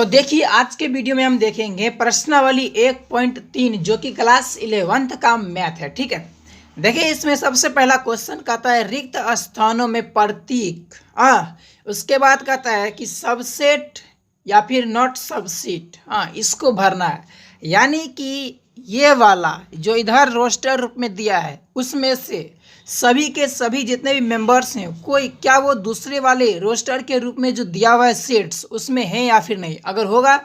तो देखिए आज के वीडियो में हम देखेंगे प्रश्नावली 1.3 जो कि क्लास 11th का मैथ है। ठीक है, देखिए इसमें सबसे पहला क्वेश्चन कहता है रिक्त स्थानों में प्रतीक। उसके बाद कहता है कि सबसेट या फिर नॉट सबसेट, इसको भरना है। यानी कि ये वाला जो इधर रोस्टर रूप में दिया है उसमें से सभी के सभी जितने भी मेंबर्स हैं कोई क्या वो दूसरे वाले रोस्टर के रूप में जो दिया हुआ है सेट्स उसमें है या फिर नहीं। अगर होगा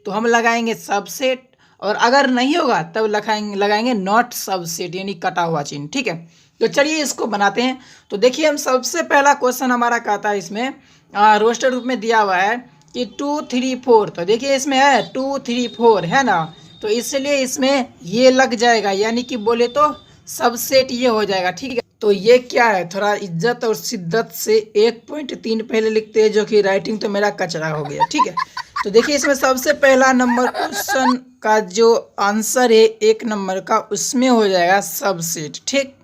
तो हम लगाएंगे सबसेट और अगर नहीं होगा तब लगाएंगे नॉट सबसेट यानी कटा हुआ चिन्ह। ठीक है, तो चलिए इसको बनाते हैं। तो देखिए हम सबसे पहला क्वेश्चन हमारा कहता है इसमें रोस्टर रूप में दिया हुआ है कि 2 3 4। तो देखिए इसमें है 2 3 4 है ना, तो इसलिए इसमें ये लग जाएगा यानी कि बोले तो सबसेट ये हो जाएगा। ठीक है, तो ये क्या है, थोड़ा इज्जत और शिद्दत से 1.3 पहले लिखते हैं जो कि राइटिंग तो मेरा कचरा हो गया। ठीक है, तो देखिए इसमें सबसे पहला नंबर क्वेश्चन का जो आंसर है 1 नंबर का उसमें हो जाएगा सबसेट। ठीक,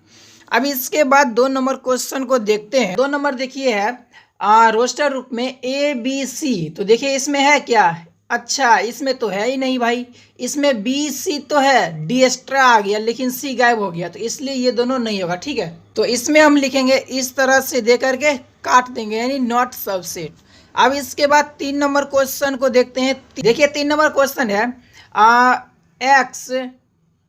अब इसके बाद 2 नंबर क्वेश्चन को देखते हैं। 2 नंबर देखिए है रोस्टर रूप में ABC। तो देखिए इसमें है क्या, अच्छा इसमें तो है ही नहीं भाई, इसमें BC तो है, D एक्स्ट्रा आ गया लेकिन C गायब हो गया, तो इसलिए ये दोनों नहीं होगा। ठीक है, तो इसमें हम लिखेंगे इस तरह से दे करके काट देंगे यानी नॉट सबसेट। अब इसके बाद 3 नंबर क्वेश्चन को देखते हैं। देखिए 3 नंबर क्वेश्चन है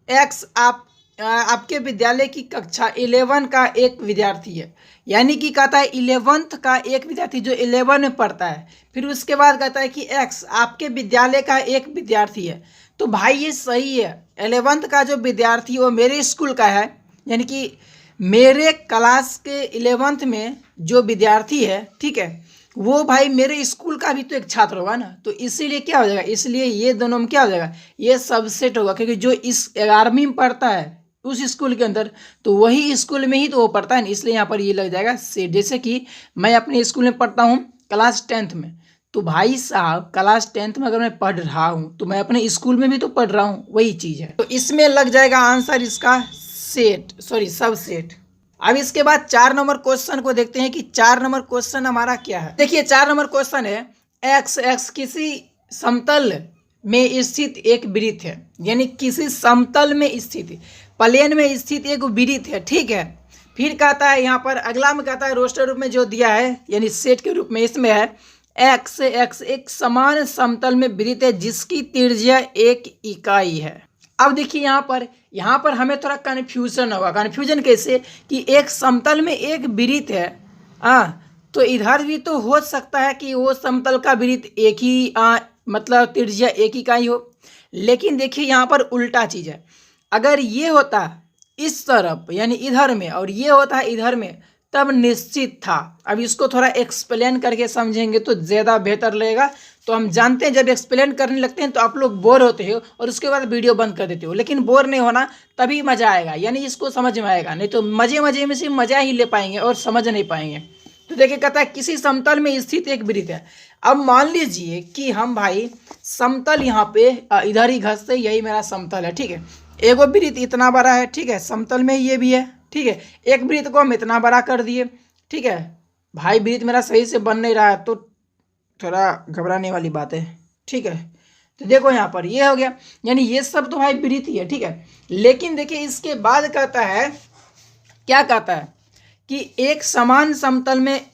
एक्स आपके विद्यालय की कक्षा 11 का एक विद्यार्थी है। यानी कि कहता है 11th का एक विद्यार्थी जो 11 में पढ़ता है। फिर उसके बाद कहता है कि एक्स आपके विद्यालय का एक विद्यार्थी है। तो भाई ये सही है, 11th का जो विद्यार्थी वो मेरे स्कूल का है, यानी कि मेरे क्लास के 11th में जो विद्यार्थी है, ठीक है, वो भाई मेरे स्कूल का भी तो एक छात्र होगा ना। तो इसीलिए क्या हो जाएगा, इसलिए ये दोनों में क्या हो जाएगा, ये सबसेट होगा, क्योंकि जो इस 11वीं में पढ़ता है उस स्कूल के अंदर तो वही स्कूल में ही तो वो पढ़ता है ना, इसलिए यहाँ पर ये लग जाएगा सेट। जैसे कि मैं अपने स्कूल में पढ़ता हूँ क्लास 10th में, तो भाई साहब क्लास 10th में अगर मैं पढ़ रहा हूँ तो मैं अपने स्कूल में भी तो पढ़ रहा हूँ, वही चीज़ है। तो इसमें लग जाएगा आंसर इसका सबसेट। अब इसके बाद 4 नंबर क्वेश्चन को देखते हैं कि 4 नंबर क्वेश्चन हमारा क्या है। देखिए 4 नंबर क्वेश्चन है एक्स किसी समतल में स्थित एक वृत्त है। यानी किसी समतल में स्थित, प्लेन में स्थित एक वृत्त है। ठीक है, फिर कहता है यहाँ पर अगला में कहता है रोस्टर रूप में जो दिया है यानी सेट के रूप में इसमें है एक्स एक समान समतल में वृत्त है जिसकी त्रिज्या 1 इकाई है। अब देखिए यहाँ पर हमें थोड़ा कन्फ्यूजन होगा। कन्फ्यूजन कैसे कि एक समतल में एक वृत्त है, तो इधर भी तो हो सकता है कि वो समतल का वृत्त एक ही मतलब त्रिज्या 1 इकाई हो। लेकिन देखिए यहाँ पर उल्टा चीज़ है, अगर ये होता इस तरफ यानी इधर में और ये होता है इधर में तब निश्चित था। अब इसको थोड़ा एक्सप्लेन करके समझेंगे तो ज़्यादा बेहतर लगेगा। तो हम जानते हैं जब एक्सप्लेन करने लगते हैं तो आप लोग बोर होते हो और उसके बाद वीडियो बंद कर देते हो, लेकिन बोर नहीं होना तभी मज़ा आएगा, यानी इसको समझ में आएगा, नहीं तो मज़े में से मज़ा ही ले पाएंगे और समझ नहीं पाएंगे। तो देखिए कहता है किसी समतल में स्थित एक वृत्त है। अब मान लीजिए कि हम भाई समतल यहाँ पे इधर ही घसते, यही मेरा समतल है। ठीक है, एगो वृत्त इतना बड़ा है, ठीक है, समतल में ये भी है। ठीक है, एक वृत्त को हम इतना बड़ा कर दिए। ठीक है भाई, वृत्त मेरा सही से बन नहीं रहा है तो थोड़ा घबराने वाली बात है। ठीक है, तो देखो यहाँ पर ये हो गया, यानी ये सब तो भाई वृत्त ही है। ठीक है, लेकिन देखिए इसके बाद कहता है, क्या कहता है कि एक समान समतल में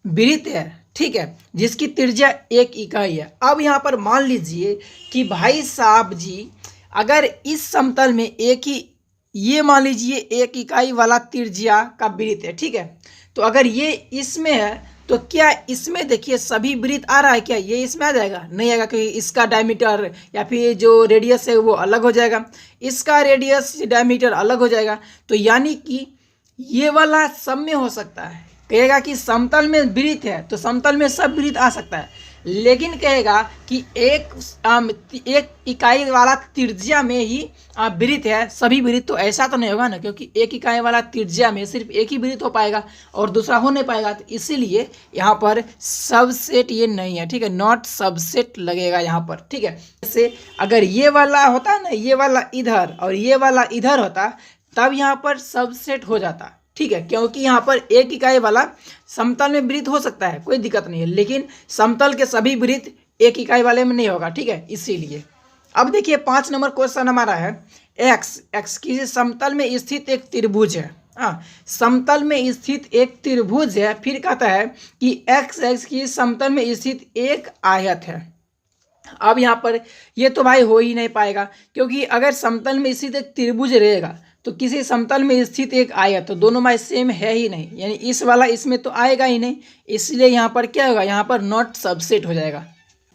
वृत्त है, ठीक है, जिसकी त्रिज्या 1 इकाई है। अब यहाँ पर मान लीजिए कि भाई साहब जी अगर इस समतल में एक ही ये मान लीजिए 1 इकाई वाला त्रिज्या का वृत्त है। ठीक है, तो अगर ये इसमें है तो क्या इसमें देखिए सभी वृत्त आ रहा है, क्या ये इसमें आ जाएगा? नहीं आएगा, क्योंकि इसका डायमीटर या फिर जो रेडियस है वो अलग हो जाएगा, इसका रेडियस डायमीटर अलग हो जाएगा। तो यानी कि ये वाला सब में हो सकता है, कहेगा कि समतल में वृत्त है तो समतल में सब वृत्त आ सकता है, लेकिन कहेगा कि एक इकाई वाला त्रिज्या में ही वृत्त है सभी वृत्त, तो ऐसा तो नहीं होगा ना, क्योंकि 1 इकाई वाला त्रिज्या में सिर्फ एक ही वृत्त हो पाएगा और दूसरा हो नहीं पाएगा। तो इसीलिए यहाँ पर सबसेट ये नहीं है। ठीक है, नॉट सबसेट लगेगा यहाँ पर। ठीक है, जैसे अगर ये वाला होता ना, ये वाला इधर और ये वाला इधर होता तब यहाँ पर सबसेट हो जाता। ठीक है, क्योंकि यहाँ पर 1 इकाई वाला समतल में वृत्त हो सकता है, कोई दिक्कत नहीं है, लेकिन समतल के सभी वृत्त एक इकाई वाले में नहीं होगा, ठीक है, इसीलिए। अब देखिए 5 नंबर क्वेश्चन हमारा है, एक्स किसी समतल में स्थित एक त्रिभुज है। हाँ, समतल में स्थित एक त्रिभुज है। फिर कहता है कि एक्स की समतल में स्थित एक आयत है। अब यहाँ पर ये तो भाई हो ही नहीं पाएगा, क्योंकि अगर समतल में स्थित एक त्रिभुज रहेगा तो किसी समतल में स्थित एक आयत, तो दोनों भाई सेम है ही नहीं, यानी इस वाला इसमें तो आएगा ही नहीं, इसलिए यहाँ पर क्या होगा, यहाँ पर नॉट सबसेट हो जाएगा।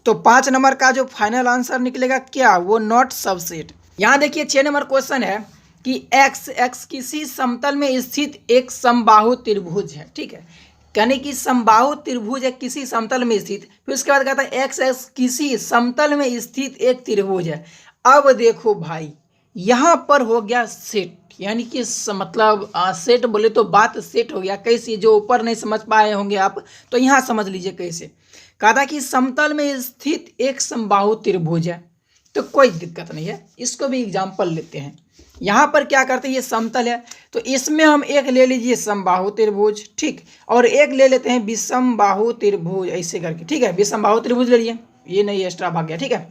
तो 5 नंबर का जो फाइनल आंसर निकलेगा क्या, वो नॉट सबसेट। यहाँ देखिए 6 नंबर क्वेश्चन है कि एक्स किसी समतल में स्थित एक समबाहु त्रिभुज है, ठीक है, यानी कि समबाहु त्रिभुज है किसी समतल में स्थित। फिर उसके बाद कहता है एक्स किसी समतल में स्थित एक त्रिभुज है। अब देखो भाई यहाँ पर हो गया सेट, यानी कि मतलब सेट बोले तो बात सेट हो गया। कैसे, जो ऊपर नहीं समझ पाए होंगे आप तो यहाँ समझ लीजिए कैसे। कहा था कि समतल में स्थित एक समबाहु त्रिभुज है, तो कोई दिक्कत नहीं है, इसको भी एग्जाम्पल लेते हैं। यहाँ पर क्या करते हैं, ये समतल है तो इसमें हम एक ले लीजिए समबाहु त्रिभुज, ठीक, और एक ले लेते हैं विषमबाहु त्रिभुज, ऐसे करके, ठीक है, विषमबाहु त्रिभुज ले लिए, ये नहीं एक्स्ट्रा भाग गया, ठीक है।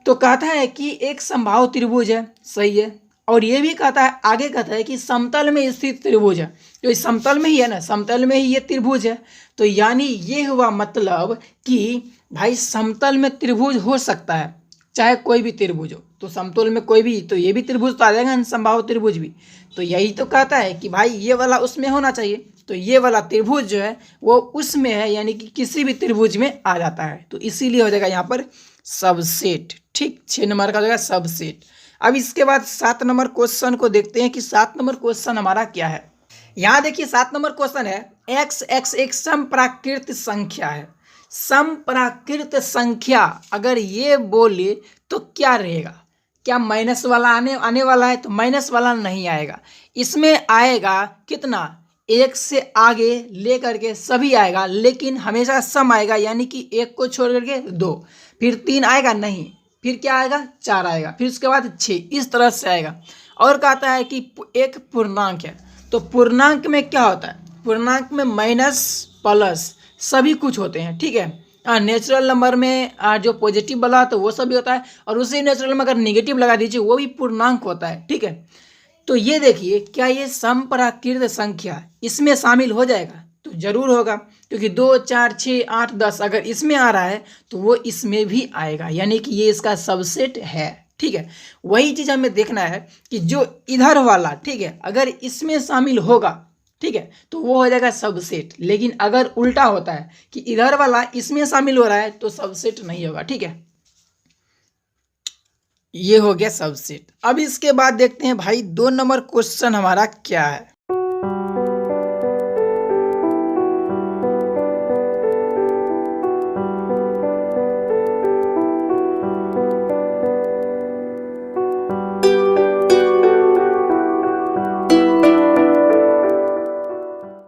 तो कहता है कि एक समबाहु त्रिभुज है, सही है, और ये भी कहता है, आगे कहता है कि समतल में स्थित त्रिभुज है, तो इस समतल में ही है ना, समतल में ही ये त्रिभुज है। तो यानी ये हुआ मतलब कि भाई समतल में त्रिभुज हो सकता है, चाहे कोई भी त्रिभुज हो, तो समतल में कोई भी, तो ये भी त्रिभुज तो आ जाएगा, समबाहु त्रिभुज भी। तो यही तो कहता है कि भाई ये वाला उसमें होना चाहिए, तो ये वाला त्रिभुज जो है वो उसमें है, यानी कि किसी भी त्रिभुज में आ जाता है, तो इसीलिए हो जाएगा यहाँ पर सबसेट, ठीक। 6 नंबर का हो जाएगा सबसेट। अब इसके बाद 7 नंबर क्वेश्चन को देखते हैं कि 7 नंबर क्वेश्चन हमारा क्या है। यहाँ देखिए 7 नंबर क्वेश्चन है, एक्स एक समप्राकृत संख्या है। समप्राकृत संख्या अगर ये बोले तो क्या रहेगा, क्या माइनस वाला आने वाला है, तो माइनस वाला नहीं आएगा, इसमें आएगा कितना, एक से आगे ले करके सभी आएगा, लेकिन हमेशा सम आएगा, यानी कि एक को छोड़ करके 2, फिर 3 आएगा नहीं, फिर क्या आएगा 4 आएगा, फिर उसके बाद 6, इस तरह से आएगा। और कहता है कि एक पूर्णांक है, तो पूर्णांक में क्या होता है, पूर्णांक में माइनस प्लस सभी कुछ होते हैं, ठीक है। नेचुरल नंबर में जो पॉजिटिव वाला तो वो सभी होता है, और उसी नेचुरल में अगर नेगेटिव लगा दीजिए वो भी पूर्णांक होता है, ठीक है। तो ये देखिए क्या ये समप्राकृत संख्या इसमें शामिल हो जाएगा, तो जरूर होगा, क्योंकि 2, 4, 6, 8, 10 अगर इसमें आ रहा है तो वो इसमें भी आएगा, यानी कि ये इसका सबसेट है, ठीक है। वही चीज़ हमें देखना है कि जो इधर वाला, ठीक है, अगर इसमें शामिल होगा, ठीक है, तो वो हो जाएगा सबसेट। लेकिन अगर उल्टा होता है कि इधर वाला इसमें शामिल हो रहा है तो सबसेट नहीं होगा, ठीक है। ये हो गया सबसेट। अब इसके बाद देखते हैं भाई 2 नंबर क्वेश्चन हमारा क्या है।